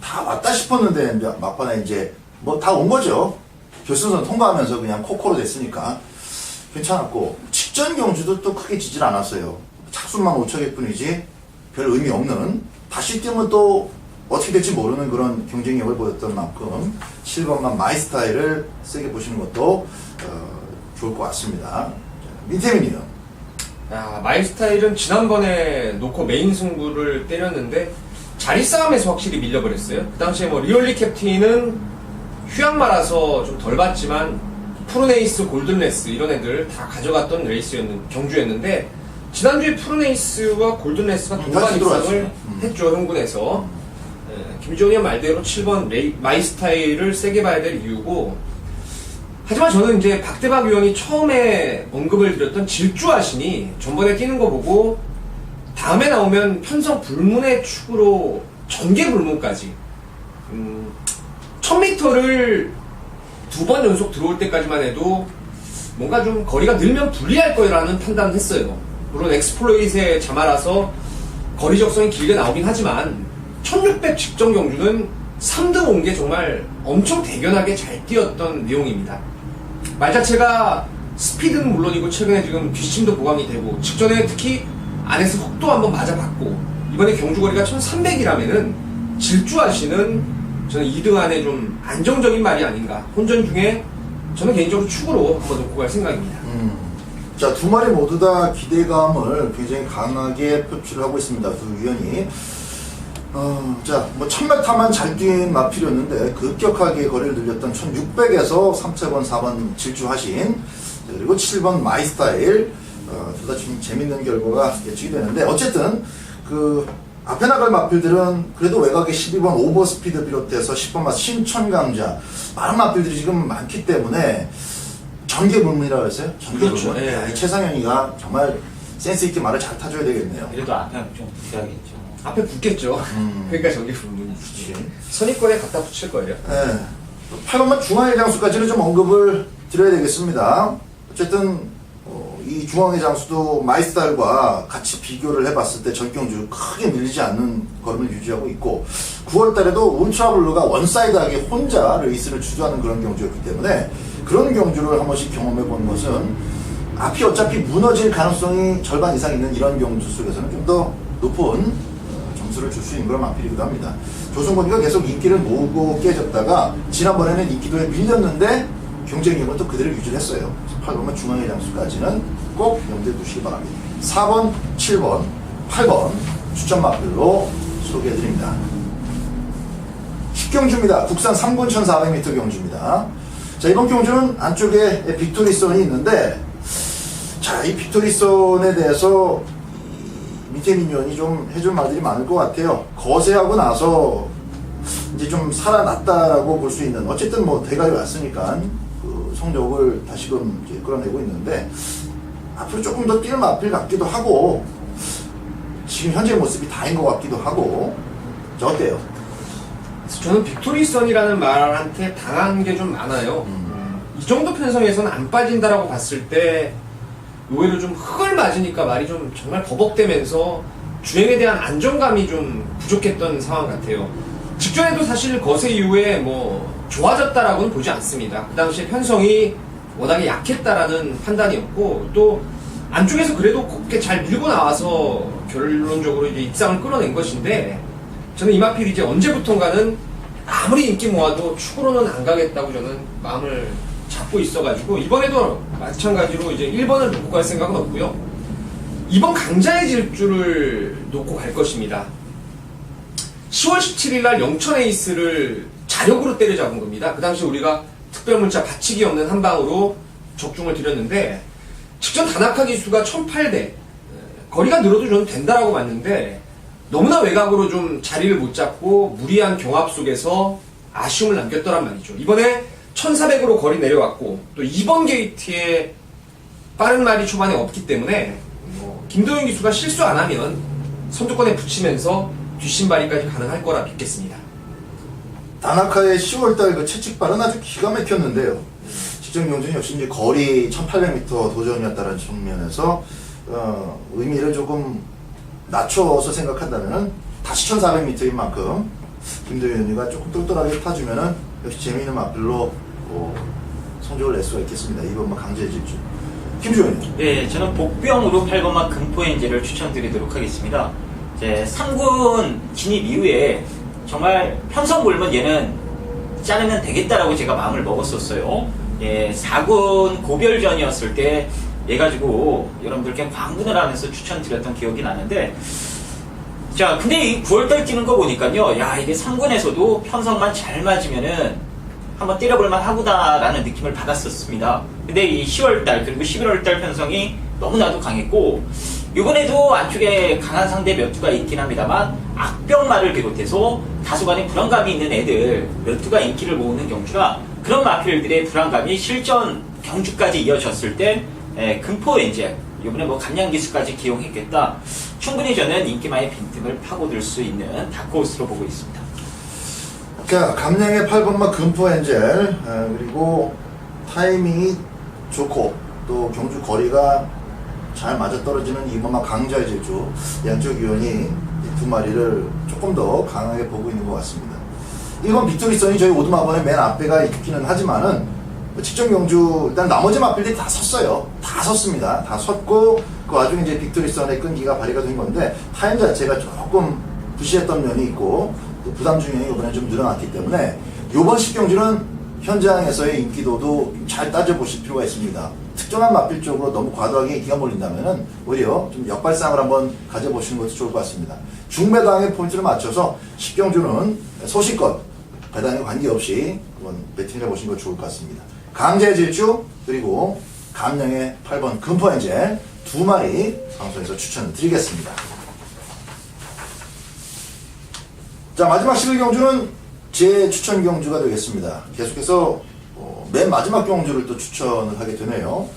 A: 다 왔다 싶었는데 막판에 이제 뭐 다 온 거죠. 결승선 통과하면서 그냥 코코로 됐으니까 괜찮았고 직전 경주도 또 크게 지질 않았어요. 착순만 5척일 뿐이지 별 의미 없는 다시 뛰면 또 어떻게 될지 모르는 그런 경쟁력을 보였던 만큼 7번만 마이 스타일을 세게 보시는 것도 좋을 것 같습니다. 민태민이요.
B: 마이 스타일은 지난번에 놓고 메인 승부를 때렸는데 자리 싸움에서 확실히 밀려버렸어요. 그 당시에 뭐 리얼리 캡틴은 휴양마라서 좀 덜 봤지만 푸르네이스, 골든레스 이런 애들 다 가져갔던 경주였는데 지난주에 푸르네이스와 골든레스가 동반 입상을 했죠, 흥군에서. 김종현 말대로 7번 마이 스타일을 세게 봐야 될 이유고, 하지만 저는 이제 박대박 위원이 처음에 언급을 드렸던 질주하시니 전번에 뛰는 거 보고 다음에 나오면 편성 불문의 축으로 전개 불문까지 1000m를 2번 연속 들어올 때까지만 해도 뭔가 좀 거리가 늘면 불리할 거라는 판단을 했어요. 물론 엑스플로잇의 자마라서 거리 적성이 길게 나오긴 하지만 1600 직전 경주는 3등 온 게 정말 엄청 대견하게 잘 뛰었던 내용입니다. 말 자체가 스피드는 물론이고 최근에 지금 뒷심도 보강이 되고 직전에 특히 안에서 훅도 한번 맞아봤고 이번에 경주거리가 1300이라면은 질주하시는 저는 2등 안에 좀 안정적인 말이 아닌가. 혼전 중에 저는 개인적으로 축으로 한번 놓고 갈 생각입니다.
A: 자, 두 마리 모두 다 기대감을 굉장히 강하게 표출하고 있습니다. 두 위원이. 자, 뭐 1000m만 잘 뛴 마필이었는데 급격하게 거리를 늘렸던 1600에서 3차번, 4번 질주하신, 그리고 7번 마이스타일, 둘 다 좀 재밌는 결과가 예측이 되는데, 어쨌든 그 앞에 나갈 마필들은 그래도 외곽에 12번 오버스피드 비롯해서 10번 신천강자, 많은 마필들이 지금 많기 때문에 전개불문이라고 했어요? 전개불문.
B: 그렇죠. 예.
A: 야, 이 최상현이가 정말 센스 있게 말을 잘 타줘야 되겠네요.
C: 그래도 앞에 좀 붙여야겠죠.
B: 앞에 붙겠죠. 그러니까 저게 불문이지.
A: 그렇지.
B: 선입권에 갖다 붙일 거예요.
A: 네. 8번만 중앙의 장수까지는 좀 언급을 드려야 되겠습니다. 어쨌든 이 중앙의 장수도 마이스타일과 같이 비교를 해봤을 때 전경주 크게 밀리지 않는 걸음을 유지하고 있고, 9월달에도 울트라블루가 원사이드하게 혼자 레이스를 주도하는 그런 경주였기 때문에 그런 경주를 한 번씩 경험해본 것은 앞이 어차피 무너질 가능성이 절반 이상 있는 이런 경주 속에서는 좀 더 높은 점수를 줄 수 있는 그런 마필이기도 합니다. 조승권이가 계속 인기를 모으고 깨졌다가 지난번에는 인기도에 밀렸는데 경쟁력은 또 그대로 유지했어요. 8번만 중앙의 장수까지는 꼭 염두에 두시기 바랍니다. 4번, 7번, 8번 추천 마필로 소개해드립니다. 10경주입니다. 국산 3군 1400m 경주입니다. 자, 이번 경주는 안쪽에 빅토리선이 있는데, 자, 이 빅토리선에 대해서 밑에 민원이 좀 해줄 말들이 많을 것 같아요. 거세하고 나서 이제 좀 살아났다라고 볼 수 있는, 어쨌든 뭐 대가에 왔으니까 그 성적을 다시금 이제 끌어내고 있는데, 앞으로 조금 더 뛸 마필 같기도 하고, 지금 현재 모습이 다인 것 같기도 하고. 자, 어때요?
B: 저는 빅토리선이라는 말한테 당한 게 좀 많아요. 이 정도 편성에서는 안 빠진다라고 봤을 때 오히려 좀 흙을 맞으니까 말이 좀 정말 버벅대면서 주행에 대한 안정감이 좀 부족했던 상황 같아요. 직전에도 사실 거세 이후에 뭐 좋아졌다라고는 보지 않습니다. 그 당시에 편성이 워낙에 약했다라는 판단이었고, 또 안쪽에서 그래도 곱게 잘 밀고 나와서 결론적으로 이제 입상을 끌어낸 것인데, 저는 이 마필이 이제 언제부턴가는 아무리 인기 모아도 축으로는 안 가겠다고 저는 마음을 잡고 있어가지고, 이번에도 마찬가지로 이제 1번을 놓고 갈 생각은 없고요. 2번 강자의 질주를 놓고 갈 것입니다. 10월 17일 날 영천 에이스를 자력으로 때려잡은 겁니다. 그 당시 우리가 특별문자 받치기 없는 한 방으로 적중을 드렸는데, 직전 단학하 기수가 1800, 거리가 늘어도 저는 된다라고 봤는데 너무나 외곽으로 좀 자리를 못 잡고 무리한 경합 속에서 아쉬움을 남겼더란 말이죠. 이번에 1400으로 거리 내려왔고, 또 2번 게이트에 빠른 말이 초반에 없기 때문에 김도영 기수가 실수 안 하면 선두권에 붙이면서 뒷심발이까지 가능할 거라 믿겠습니다.
A: 다나카의 10월달 그 채찍발은 아주 기가 막혔는데요. 직전 경주는 역시 이제 거리 1800m 도전이었다는 측면에서 의미를 조금 낮춰서 생각한다면은 다시 1400m인 만큼 김도현이가 조금 똘똘하게 타주면은 역시 재미있는 마필로 성적을 낼 수가 있겠습니다. 이번 강제 질주. 김주현이.
C: 네, 저는 복병으로 8번마 금포엔젤을 추천드리도록 하겠습니다. 이제 3군 진입 이후에 정말 편성 몰면 얘는 자르면 되겠다라고 제가 마음을 먹었었어요. 예, 4군 고별전이었을 때 얘 가지고 여러분들께 광분을 하면서 추천드렸던 기억이 나는데, 자, 근데 이 9월달 뛰는 거 보니까요, 야, 이게 3군에서도 편성만 잘 맞으면은 한번 때려볼만 하구나라는 느낌을 받았었습니다. 근데 이 10월달 그리고 11월달 편성이 너무나도 강했고, 이번에도 안쪽에 강한 상대 몇 두가 있긴 합니다만 악병마를 비롯해서 다소간의 불안감이 있는 애들 몇 두가 인기를 모으는 경주라, 그런 마필들의 불안감이 실전 경주까지 이어졌을 때 금포 엔젤, 이번에 뭐 감량기수까지 기용했겠다. 충분히 저는 인기마의 빈틈을 파고들 수 있는 다크호스로 보고 있습니다.
A: 자, 감량의 8번마 금포 엔젤, 그리고 타이밍이 좋고 또 경주 거리가 잘 맞아떨어지는 2번마 강자의 질주, 양쪽 위원이 두 마리를 조금 더 강하게 보고 있는 것 같습니다. 1번 빅토리선이 저희 오두마번의 맨 앞에가 있기는 하지만은 직전 경주 일단 나머지 마필들이 다 섰어요. 다 섰습니다. 다 섰고 그 와중에 이제 빅토리선의 끈기가 발휘가 된 건데, 타임 자체가 조금 부실했던 면이 있고 또 부담 중량이 이번에 좀 늘어났기 때문에 이번 10경주는 현장에서의 인기도도 잘 따져보실 필요가 있습니다. 특정한 마필 쪽으로 너무 과도하게 기가 몰린다면 오히려 좀 역발상을 한번 가져보시는 것도 좋을 것 같습니다. 중배당의 포인트를 맞춰서 10경주는 소식껏 배당에 관계없이 한번 배팅을 해보시는 것 좋을 것 같습니다. 강제 질주 그리고 감령의 8번 금포엔젤 2마리 방송에서 추천을 드리겠습니다. 자, 마지막 11경주는 제 추천 경주가 되겠습니다. 계속해서 맨 마지막 경주를 또 추천을 하게 되네요.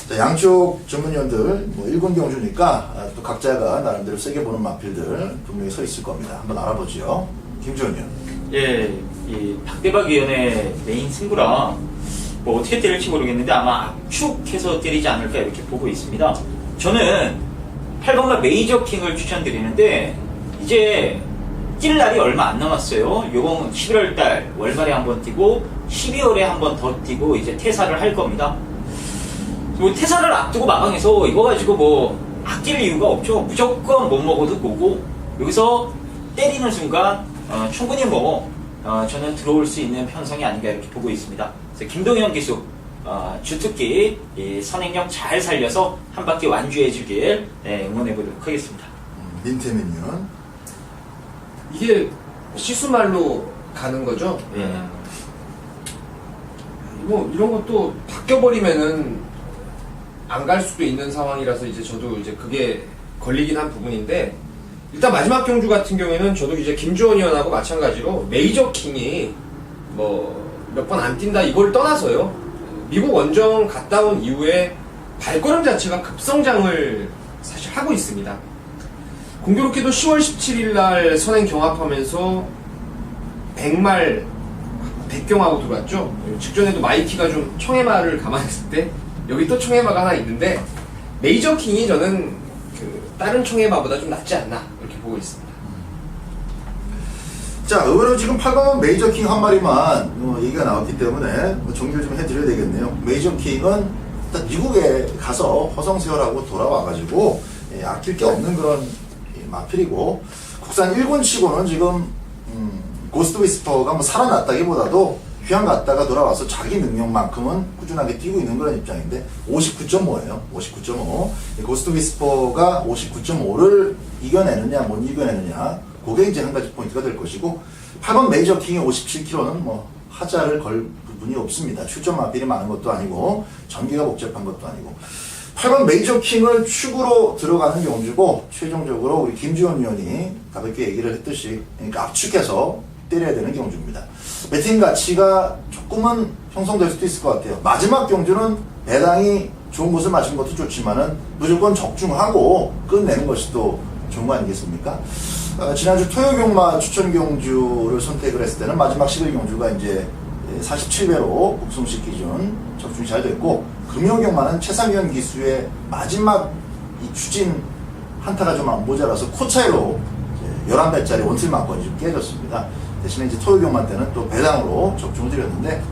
A: 자, 양쪽 전문위원들 1군 경주니까 또 각자가 나름대로 세게 보는 마필들 분명히 서 있을 겁니다. 한번 알아보죠. 김지원 위원.
C: 예, 이 박대박 위원의 메인 승부라 뭐 어떻게 때릴지 모르겠는데 아마 압축해서 때리지 않을까 이렇게 보고 있습니다. 저는 8번가 메이저 킹을 추천드리는데 이제 뛸 날이 얼마 안 남았어요. 요건 11월달 월말에 한번 뛰고 12월에 한번 더 뛰고 이제 퇴사를 할 겁니다. 뭐 퇴사를 앞두고 마방에서 이거 가지고 뭐 아낄 이유가 없죠. 무조건 못 먹어도 보고 여기서 때리는 순간 충분히 저는 들어올 수 있는 편성이 아닌가 이렇게 보고 있습니다. 그래서 김동현 기수 주특기 이 선행력 잘 살려서 한 바퀴 완주해 주길 응원해 보도록 하겠습니다.
A: 민태민 위원.
B: 이게 시수말로 가는 거죠?
C: 예.
B: 뭐 이런 것도 바뀌어버리면은 안 갈 수도 있는 상황이라서 이제 저도 이제 그게 걸리긴 한 부분인데 일단 마지막 경주 같은 경우에는 저도 이제 김주원 의원하고 마찬가지로 메이저 킹이 뭐 몇 번 안 뛴다 이걸 떠나서요. 미국 원정 갔다 온 이후에 발걸음 자체가 급성장을 사실 하고 있습니다. 공교롭게도 10월 17일 날 선행 경합하면서 100경하고 들어왔죠. 직전에도 마이키가 좀 청해마를 감안했을 때 여기 또 청해마가 하나 있는데 메이저 킹이 저는 그 다른 청해마보다 좀 낫지 않나 이렇게 보고 있습니다.
A: 자, 의외로 지금 8번 메이저 킹 한 마리만 얘기가 나왔기 때문에 정리를 좀 해드려야 되겠네요. 메이저 킹은 일단 미국에 가서 허송세월하고 돌아와가지고 아낄 게 없는 그런 마필이고 국산 1군 치고는 지금 고스트 위스퍼가 뭐 살아났다기보다도 휴양 갔다가 돌아와서 자기 능력만큼은 꾸준하게 뛰고 있는 그런 입장인데 59.5예요. 59.5. 고스트 위스퍼가 59.5를 이겨내느냐 못 이겨내느냐 그게 이제 한 가지 포인트가 될 것이고 8번 메이저 킹의 57kg는 뭐 하자를 걸 부분이 없습니다. 출전 마필이 많은 것도 아니고 전기가 복잡한 것도 아니고 8번 메이저 킹을 축으로 들어가는 경주고 최종적으로 우리 김주원 위원이 가볍게 얘기를 했듯이 그러니까 압축해서 때려야 되는 경주입니다. 배팅 가치가 조금은 형성될 수도 있을 것 같아요. 마지막 경주는 배당이 좋은 곳을 맞은 것도 좋지만은 무조건 적중하고 끝내는 것이 또 좋은 거 아니겠습니까? 지난주 토요경마 추천 경주를 선택을 했을 때는 마지막 11경주가 이제 47배로 복숭식 기준 적중이 잘 됐고 금요경마는 최상현 기수의 마지막 이 추진 한타가 좀 안 모자라서 코 차이로 11배짜리 원틀 막건이 좀 깨졌습니다. 대신에 이제 토요경마 때는 또 배당으로 적중을 드렸는데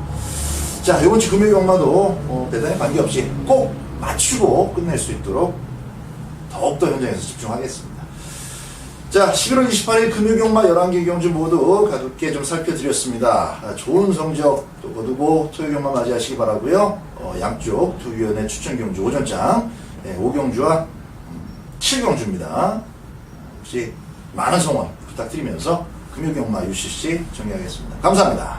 A: 자, 이번 주 금요경마도 배당에 관계없이 꼭 맞추고 끝낼 수 있도록 더욱더 현장에서 집중하겠습니다. 자, 11월 28일 금요경마 11개 경주 모두 가볍게 좀 살펴드렸습니다. 좋은 성적 또 거두고 토요경마 맞이하시기 바라고요. 양쪽 두 위원의 추천 경주 오전장 5경주와 7경주입니다. 혹시 많은 성원 부탁드리면서 금요경마 UCC 정리하겠습니다. 감사합니다.